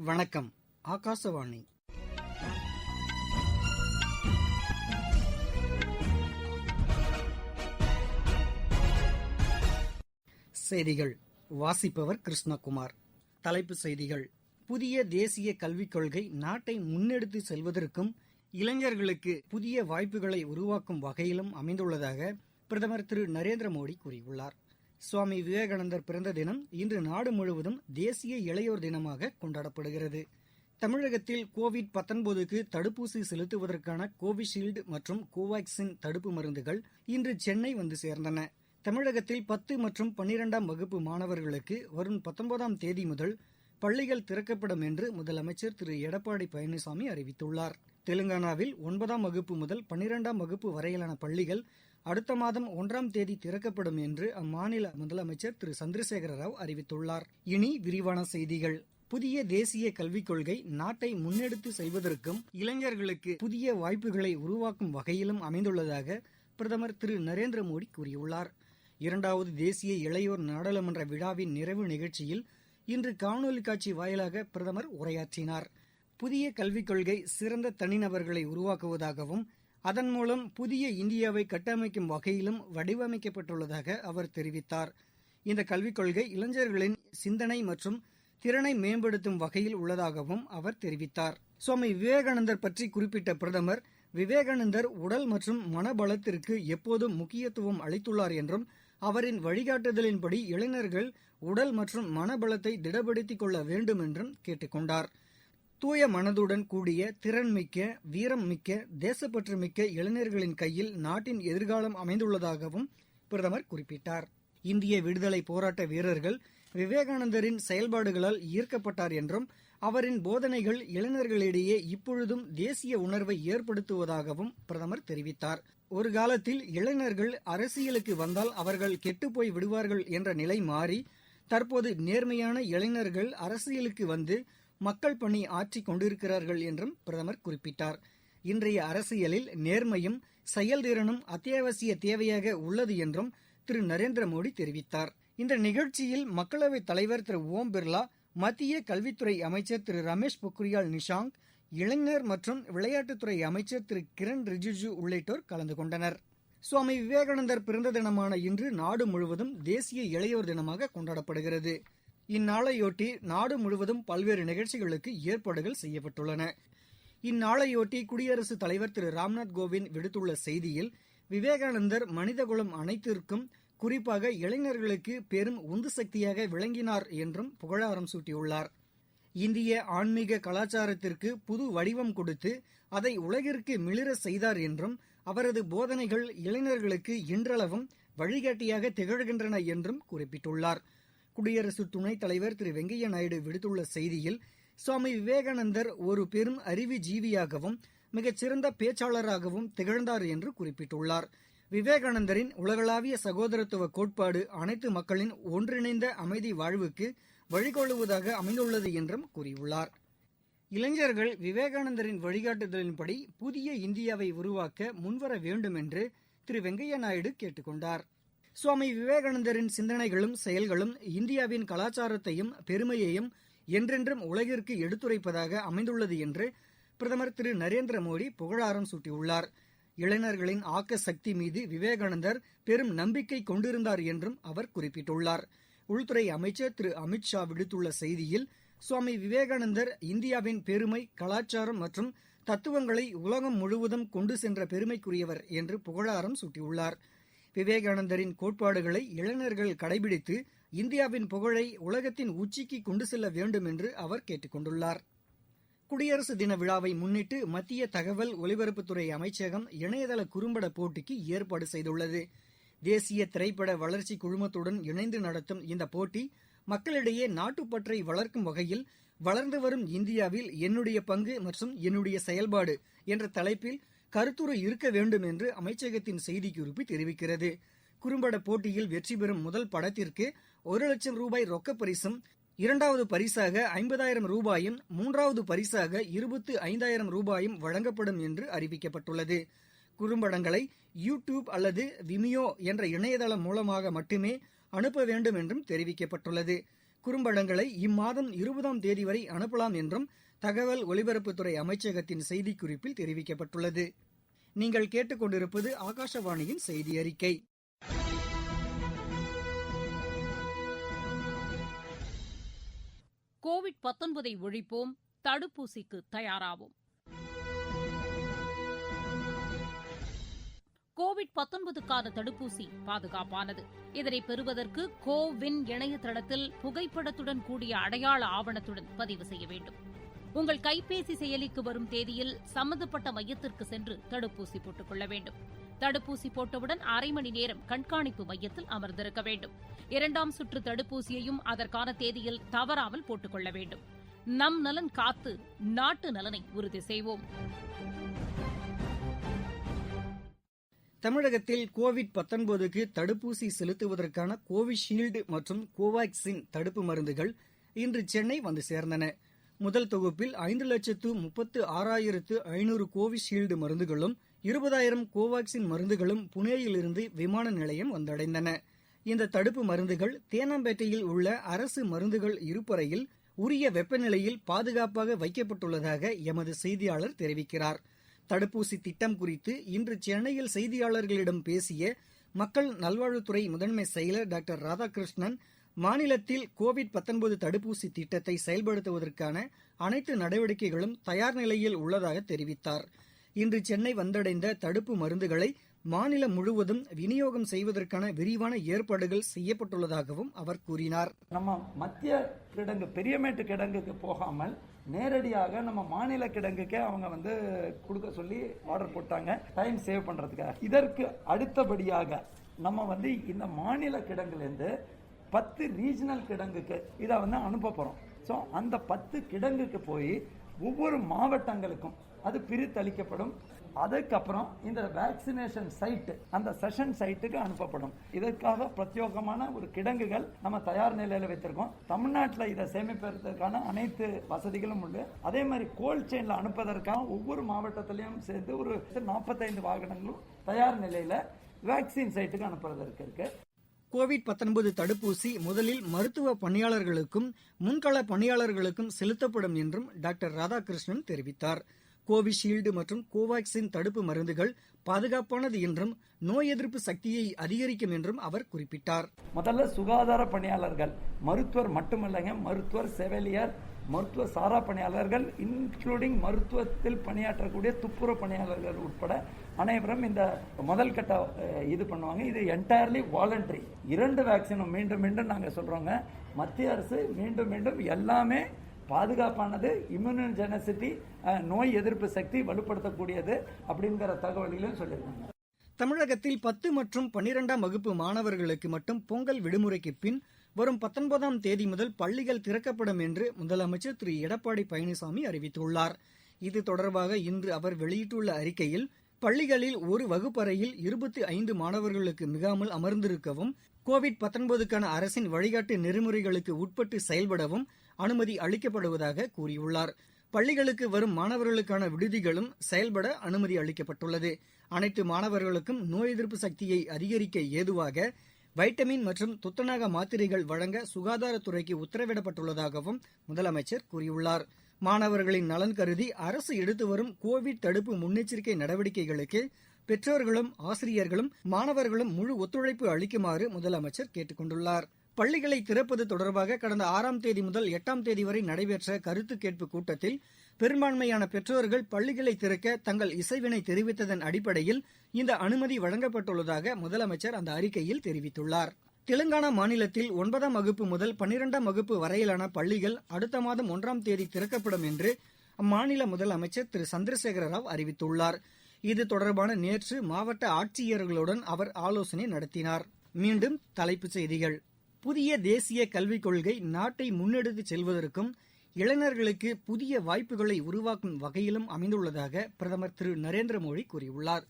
வணக்கம். ஆகாசவாணி. செய்திகள் வாசிப்பவர் கிருஷ்ணகுமார். தலைப்புச் செய்திகள். புதிய தேசிய கல்விக் கொள்கை நாட்டை முன்னெடுத்து செல்வதற்கும் இளைஞர்களுக்கு புதிய வாய்ப்புகளை உருவாக்கும் வகையிலும் அமைந்துள்ளதாக பிரதமர் திரு நரேந்திர மோடி கூறியுள்ளார். சுவாமி விவேகானந்தர் பிறந்த தினம் இன்று நாடு முழுவதும் தேசிய இளையோர் தினமாக கொண்டாடப்படுகிறது. தமிழகத்தில் கோவிட்-19க்கு தடுப்பூசி செலுத்துவதற்கான கோவிஷீல்டு மற்றும் கோவாக்சின் தடுப்பு மருந்துகள் இன்று சென்னை வந்து சேர்ந்தன. தமிழகத்தில் 10 மற்றும் 12ஆம் வகுப்பு மாணவர்களுக்கு வரும் 19ஆம் தேதி முதல் பள்ளிகள் திறக்கப்படும் என்று முதலமைச்சர் திரு எடப்பாடி பழனிசாமி அறிவித்துள்ளார். தெலுங்கானாவில் 9ஆம் வகுப்பு முதல் 12ஆம் வகுப்பு வரையிலான பள்ளிகள் அடுத்த மாதம் 1ஆம் தேதி திறக்கப்படும் என்று அம்மாநில முதலமைச்சர் திரு சந்திரசேகர ராவ் அறிவித்துள்ளார். இனி விரிவான செய்திகள். புதிய தேசிய கல்விக் கொள்கை நாட்டை முன்னெடுத்து செல்வதற்கும் இளைஞர்களுக்கு புதிய வாய்ப்புகளை உருவாக்கும் வகையிலும் அமைந்துள்ளதாக பிரதமர் திரு நரேந்திர மோடி கூறியுள்ளார். 2வது தேசிய இளையோர் நாடாளுமன்ற விழாவின் நிறைவு நிகழ்ச்சியில் இன்று காணொலி காட்சி வாயிலாக பிரதமர் உரையாற்றினார். புதிய கல்விக் கொள்கை சிறந்த தனிநபர்களை உருவாக்குவதாகவும் அதன் மூலம் புதிய இந்தியாவை கட்டமைக்கும் வகையிலும் வடிவமைக்கப்பட்டுள்ளதாக அவர் தெரிவித்தார். இந்த கல்விக் கொள்கை இளைஞர்களின் சிந்தனை மற்றும் திறனை மேம்படுத்தும் வகையில் உள்ளதாகவும் அவர் தெரிவித்தார். சுவாமி விவேகானந்தர் பற்றி குறிப்பிட்ட பிரதமர், விவேகானந்தர் உடல் மற்றும் மனபலத்திற்கு எப்போதும் முக்கியத்துவம் அளித்துள்ளார் என்றும் அவரின் வழிகாட்டுதலின்படி இளைஞர்கள் உடல் மற்றும் மனபலத்தை திடப்படுத்திக் கொள்ள வேண்டும் என்றும் கேட்டுக் கொண்டார். தூய மனதுடன் கூடிய திறன்மிக்க, வீரம் மிக்க, தேசப்பற்று மிக்க இளைஞர்களின் கையில் நாட்டின் எதிர்காலம் அமைந்துள்ளதாகவும் பிரதமர் குறிப்பிட்டார். இந்திய விடுதலை போராட்ட வீரர்கள் விவேகானந்தரின் செயல்பாடுகளால் ஈர்க்கப்பட்டார் என்றும் அவரின் போதனைகள் இளைஞர்களிடையே இப்பொழுதும் தேசிய உணர்வை ஏற்படுத்துவதாகவும் பிரதமர் தெரிவித்தார். ஒரு காலத்தில் இளைஞர்கள் அரசியலுக்கு வந்தால் அவர்கள் கெட்டுப்போய் விடுவார்கள் என்ற நிலை மாறி தற்போது நேர்மையான இளைஞர்கள் அரசியலுக்கு வந்து மக்கள் பணி ஆற்றிக் கொண்டிருக்கிறார்கள் என்றும் பிரதமர் குறிப்பிட்டார். இன்றைய அரசியலில் நேர்மையும் செயல்திறனும் அத்தியாவசிய தேவையாக உள்ளது என்றும் திரு நரேந்திர மோடி தெரிவித்தார். இந்த நிகழ்ச்சியில் மக்களவைத் தலைவர் திரு ஓம் பிர்லா, மத்திய கல்வித்துறை அமைச்சர் திரு ரமேஷ் பொக்ரியால் நிஷாங்க், இளைஞர் மற்றும் விளையாட்டுத்துறை அமைச்சர் திரு கிரண் ரிஜிஜு உள்ளிட்டோர் கலந்து கொண்டனர். சுவாமி விவேகானந்தர் பிறந்த தினமான இன்று நாடு முழுவதும் தேசிய இளையோர் தினமாக கொண்டாடப்படுகிறது. இந்நாளையொட்டி நாடு முழுவதும் பல்வேறு நிகழ்ச்சிகளுக்கு ஏற்பாடுகள் செய்யப்பட்டுள்ளன. இந்நாளையொட்டி குடியரசுத் தலைவர் திரு ராம்நாத் கோவிந்த் விடுத்துள்ள செய்தியில், விவேகானந்தர் மனிதகுலம் அனைத்திற்கும் குறிப்பாக இளைஞர்களுக்கு பெரும் உந்து சக்தியாக விளங்கினார் என்றும் புகழாரம் சூட்டியுள்ளார். இந்திய ஆன்மீக கலாச்சாரத்திற்கு புது வடிவம் கொடுத்து அதை உலகிற்கு மிளிர செய்தார் என்றும் அவரது போதனைகள் இளைஞர்களுக்கு இன்றளவும் வழிகாட்டியாக திகழ்கின்றன என்றும் குறிப்பிட்டுள்ளார். குடியரசு துணைத் தலைவர் திரு வெங்கையா நாயுடு விடுத்துள்ள செய்தியில், சுவாமி விவேகானந்தர் ஒரு பெரும் அறிவு ஜீவியாகவும் மிகச்சிறந்த பேச்சாளராகவும் திகழ்ந்தார் என்று குறிப்பிட்டுள்ளார். விவேகானந்தரின் உலகளாவிய சகோதரத்துவ கோட்பாடு அனைத்து மக்களின் ஒன்றிணைந்த அமைதி வாழ்வுக்கு வழிகொள்ளுவதாக அமைந்துள்ளது என்றும் கூறியுள்ளார். இளைஞர்கள் விவேகானந்தரின் வழிகாட்டுதலின்படி புதிய இந்தியாவை உருவாக்க முன்வர வேண்டும் என்று திரு வெங்கையா நாயுடு கேட்டுக் கொண்டார். சுவாமி விவேகானந்தரின் சிந்தனைகளும் செயல்களும் இந்தியாவின் கலாச்சாரத்தையும் பெருமையையும் என்றென்றும் உலகிற்கு எடுத்துரைப்பதாக அமைந்துள்ளது என்று பிரதமர் திரு நரேந்திர மோடி புகழாரம் சூட்டியுள்ளார். இளைஞர்களின் ஆக்க சக்தி மீது விவேகானந்தர் பெரும் நம்பிக்கை கொண்டிருந்தார் என்றும் அவர் குறிப்பிட்டுள்ளார். உள்துறை அமைச்சர் திரு அமித்ஷா விடுத்துள்ள செய்தியில், சுவாமி விவேகானந்தர் இந்தியாவின் பெருமை, கலாச்சாரம் மற்றும் தத்துவங்களை உலகம் முழுவதும் கொண்டு சென்ற பெருமைக்குரியவர் என்று புகழாரம் சூட்டியுள்ளார். விவேகானந்தரின் கோட்பாடுகளை இளைஞர்கள் கடைபிடித்து இந்தியாவின் புகழை உலகத்தின் உச்சிக்கு கொண்டு செல்ல வேண்டும் என்று அவர் கேட்டுக் கொண்டுள்ளார். குடியரசு தின விழாவை முன்னிட்டு மத்திய தகவல் ஒலிபரப்புத்துறை அமைச்சகம் இணையதள குறும்பட போட்டிக்கு ஏற்பாடு செய்துள்ளது. தேசிய திரைப்பட வளர்ச்சி குழுமத்துடன் இணைந்து நடத்தும் இந்த போட்டி மக்களிடையே நாட்டுப்பற்றை வளர்க்கும் வகையில் வளர்ந்து வரும் இந்தியாவில் என்னுடைய பங்கு மற்றும் என்னுடைய செயல்பாடு என்ற தலைப்பில் கருத்துரு இருக்க வேண்டும் என்று அமைச்சகத்தின் செய்திக்குறிப்பு தெரிவிக்கிறது. குறும்பட போட்டியில் வெற்றி பெறும் முதல் படத்திற்கு 1 லட்சம் ரூபாய் ரொக்கப் பரிசும், 2வது பரிசாக 50,000 ரூபாயும், 3வது பரிசாக 25,000 ரூபாயும் வழங்கப்படும் என்று அறிவிக்கப்பட்டுள்ளது. குறும்படங்களை யூடியூப் அல்லது விமியோ என்ற இணையதளம் மூலமாக மட்டுமே அனுப்ப வேண்டும் என்றும் தெரிவிக்கப்பட்டுள்ளது. குறும்படங்களை இம்மாதம் 20ஆம் தேதி வரை அனுப்பலாம் என்றும் தகவல் ஒலிபரப்புத்துறை அமைச்சகத்தின் செய்திக்குறிப்பில் தெரிவிக்கப்பட்டுள்ளது. நீங்கள் கேட்டுக்கொண்டிருப்பது ஆகாஷவாணியின் செய்தி அறிக்கை. கோவிட்-19 ஒழிப்போம், தடுப்பூசிக்கு தயாராவோம். கோவிட்-19க்கான தடுப்பூசி பாதுகாப்பானது. இதனை பெறுவதற்கு கோவின் இணையதளத்தில் புகைப்படத்துடன் கூடிய அடையாள ஆவணத்துடன் பதிவு செய்ய வேண்டும். உங்கள் கைபேசி செயலிக்கு வரும் தேதியில் சம்பந்தப்பட்ட மையத்திற்கு சென்று தடுப்பூசி போட்டுக் கொள்ள வேண்டும். தடுப்பூசி போட்டவுடன் 1/2 மணி நேரம் கண்காணிப்பு மையத்தில் அமர்ந்திருக்க வேண்டும். 2ஆம் சுற்று தடுப்பூசியையும் அதற்கான தேதியில் தவறாமல் போட்டுக் கொள்ள வேண்டும். நம் நலன் காத்து நாட்டு நலனை உறுதி செய்வோம். தமிழகத்தில் கோவிட்-19க்கு தடுப்பூசி செலுத்துவதற்கான கோவிஷீல்டு மற்றும் கோவாக்சின் தடுப்பு மருந்துகள் இன்று சென்னை வந்து சேர்ந்தன. முதல் தொகுப்பில் 5,36,500 கோவிஷீல்டு மருந்துகளும் 20,000 கோவாக்சின் மருந்துகளும் புனேயிலிருந்து விமான நிலையம் வந்தடைந்தன. இந்த தடுப்பு மருந்துகள் தேனாம்பேட்டையில் உள்ள அரசு மருந்துகள் இருப்பறையில் உரிய வெப்பநிலையில் பாதுகாப்பாக வைக்கப்பட்டுள்ளதாக எமது செய்தியாளர் தெரிவிக்கிறார். தடுப்பூசி திட்டம் குறித்து இன்று சென்னையில் செய்தியாளர்களிடம் பேசிய மக்கள் நல்வாழ்வுத்துறை முதன்மை செயலர் டாக்டர் ராதாகிருஷ்ணன், மாநிலத்தில் கோவிட்-19 தடுப்பூசி திட்டத்தை செயல்படுத்துவதற்கான அனைத்து நடவடிக்கைகளும் தயார் நிலையில் உள்ளதாக தெரிவித்தார். இன்று சென்னை வந்தடைந்த தடுப்பு மருந்துகளை மாநிலம் முழுவதும் விநியோகம் செய்வதற்கான விரிவான ஏற்பாடுகள் செய்யப்பட்டுள்ளதாகவும் அவர் கூறினார். நம்ம மத்திய கிடங்கு பெரியமேட்டு கிடங்குக்கு போகாமல் நேரடியாக நம்ம மாநில கிடங்குக்கே அவங்க கொடுக்க சொல்லி ஆர்டர் போட்டாங்க, டைம் சேவ் பண்றதுக்காக. இதற்கு அடுத்தபடியாக நம்ம இந்த மாநில கிடங்குலேருந்து 10 ரீஜனல் கிடங்குக்கு இதை அனுப்ப போறோம். ஸோ அந்த 10 கிடங்குக்கு போய் ஒவ்வொரு மாவட்டங்களுக்கும் அது பிரித்தளிக்கப்படும். அதுக்கப்புறம் இந்த வேக்சினேஷன் சைட்டு அந்த செஷன் சைட்டுக்கு அனுப்பப்படும். இதற்காக பிரத்யேகமான ஒரு கிடங்குகள் நம்ம தயார் நிலையில வைத்திருக்கோம். தமிழ்நாட்டில் இதை சேமிப்பதற்கான அனைத்து வசதிகளும் உண்டு. அதே மாதிரி கோல்ட் செயின்ல அனுப்பதற்காக ஒவ்வொரு மாவட்டத்திலையும் சேர்ந்து ஒரு 45 வாகனங்களும் தயார் நிலையில வேக்சின் சைட்டுக்கு அனுப்புவதற்கு இருக்கு. கோவிட்-19 தடுப்பூசி முதலில் மருத்துவ பணியாளர்களுக்கும் முன்கள பணியாளர்களுக்கும் செலுத்தப்படும் என்றும் டாக்டர் ராதாகிருஷ்ணன் தெரிவித்தார். கோவிஷீல்டு மற்றும் கோவாக்சின் தடுப்பு மருந்துகள் பாதுகாப்பானது என்றும் நோய் எதிர்ப்பு சக்தியை அதிகரிக்கும் என்றும் அவர் குறிப்பிட்டார். முதல்ல சுகாதார பணியாளர்கள், மருத்துவர் மட்டுமல்லங்க, மருத்துவர், செவிலியர், மருத்துவ சாரா பணியாளர்கள், இன்க்ளூடிங் மருத்துவத்தில் பணியாற்றக்கூடிய துப்புரவு பணியாளர்கள் உட்பட அனைவரும் இந்த முதல் கட்ட இது பண்ணுவாங்க. இது என்டையர்லி வாலண்டரி. 2 வேக்சினும் மீண்டும் மீண்டும் நாங்கள் சொல்றோங்க, மத்திய அரசு மீண்டும் மீண்டும் எல்லாமே பாதுகாப்பானது, இம்யூனோஜெனசிட்டி, நோய் எதிர்ப்பு சக்தி வலுப்படுத்தக்கூடியது அப்படிங்கிற தகவல்களையும் சொல்லியிருக்காங்க. தமிழகத்தில் 10 மற்றும் 12ஆம் வகுப்பு மாணவர்களுக்கு மட்டும் பொங்கல் விடுமுறைக்கு பின் வரும் 19ஆம் தேதி முதல் பள்ளிகள் திறக்கப்படும் என்று முதலமைச்சர் திரு எடப்பாடி பழனிசாமி அறிவித்துள்ளார். இது தொடர்பாக இன்று அவர் வெளியிட்டுள்ள அறிக்கையில், பள்ளிகளில் ஒரு வகுப்பறையில் 25 மாணவர்களுக்கு மிகாமல் அமர்ந்திருக்கவும், கோவிட்-19க்கான அரசின் வழிகாட்டு நெறிமுறைகளுக்கு உட்பட்டு செயல்படவும் அனுமதி அளிக்கப்படுவதாக கூறியுள்ளார். பள்ளிகளுக்கு வரும் மாணவர்களுக்கான விடுதிகளும் செயல்பட அனுமதி அளிக்கப்பட்டுள்ளது. அனைத்து மாணவர்களுக்கும் நோய் எதிர்ப்பு சக்தியை அதிகரிக்க ஏதுவாக வைட்டமின் மற்றும் துத்தநாக மாத்திரைகள் வழங்க சுகாதாரத்துறைக்கு உத்தரவிடப்பட்டுள்ளதாகவும் முதலமைச்சர் கூறியுள்ளார். மாணவர்களின் நலன் கருதி அரசு எடுத்து வரும் கோவிட் தடுப்பு முன்னெச்சரிக்கை நடவடிக்கைகளுக்கு பெற்றோர்களும் ஆசிரியர்களும் மாணவர்களும் முழு ஒத்துழைப்பு அளிக்குமாறு முதலமைச்சர் கேட்டுக் கொண்டுள்ளார். பள்ளிகளை திறப்பது தொடர்பாக கடந்த 6ஆம் தேதி முதல் 8ஆம் தேதி வரை நடைபெற்ற கருத்து கேட்பு கூட்டத்தில் பெரும்பான்மையான பெற்றோர்கள் பள்ளிகளை திறக்க தங்கள் இசைவினை தெரிவித்ததன் அடிப்படையில் இந்த அனுமதி வழங்கப்பட்டுள்ளதாக முதலமைச்சர் அந்த அறிக்கையில் தெரிவித்துள்ளார். தெலுங்கானா மாநிலத்தில் 9ஆம் வகுப்பு முதல் 12ஆம் வகுப்பு வரையிலான பள்ளிகள் அடுத்த மாதம் 1ஆம் தேதி திறக்கப்படும் என்று அம்மாநில முதலமைச்சர் திரு சந்திரசேகர ராவ் அறிவித்துள்ளார். இது தொடர்பான நேற்று மாவட்ட ஆட்சியர்களுடன் அவர் ஆலோசனை நடத்தினார். மீண்டும் தலைப்புச் செய்திகள். புதிய தேசிய கல்விக் கொள்கை நாட்டை முன்னெடுத்துச் செல்வதற்கும் இளைஞர்களுக்கு புதிய வாய்ப்புகளை உருவாக்கும் வகையிலும் அமைந்துள்ளதாக பிரதமர் திரு நரேந்திர மோடி கூறியுள்ளார்.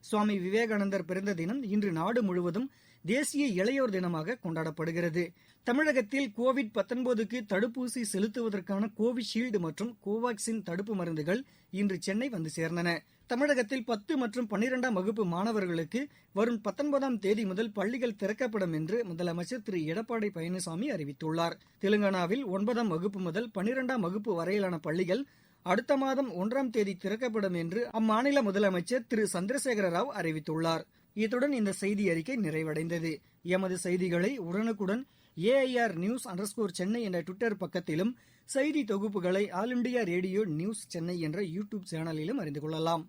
சுவாமி விவேகானந்தர் பிறந்த தினம் இன்று நாடு முழுவதும் தேசிய இளையோர் தினமாக கொண்டாடப்படுகிறது. தமிழகத்தில் கோவிட்-19க்கு தடுப்பூசி செலுத்துவதற்கான கோவிஷீல்டு மற்றும் கோவாக்சின் தடுப்பு மருந்துகள் இன்று சென்னை வந்து சேர்ந்தன. தமிழகத்தில் 10 மற்றும் 12ஆம் வகுப்பு மாணவர்களுக்கு வரும் 19ஆம் தேதி முதல் பள்ளிகள் திறக்கப்படும் என்று முதலமைச்சர் திரு எடப்பாடி பழனிசாமி அறிவித்துள்ளார். தெலுங்கானாவில் 9ஆம் வகுப்பு முதல் 12ஆம் வகுப்பு வரையிலான பள்ளிகள் அடுத்த மாதம் 1ஆம் தேதி திறக்கப்படும் என்று அம்மாநில முதலமைச்சர் திரு சந்திரசேகர ராவ் அறிவித்துள்ளார். இத்துடன் இந்த செய்தி அறிக்கை நிறைவடைந்தது. எமது செய்திகளை உடனுக்குடன் AIR News_Chennai என்ற ட்விட்டர் பக்கத்திலும், செய்தி தொகுப்புகளை all India radio news Chennai என்ற யூடியூப் சேனலிலும் அறிந்து கொள்ளலாம்.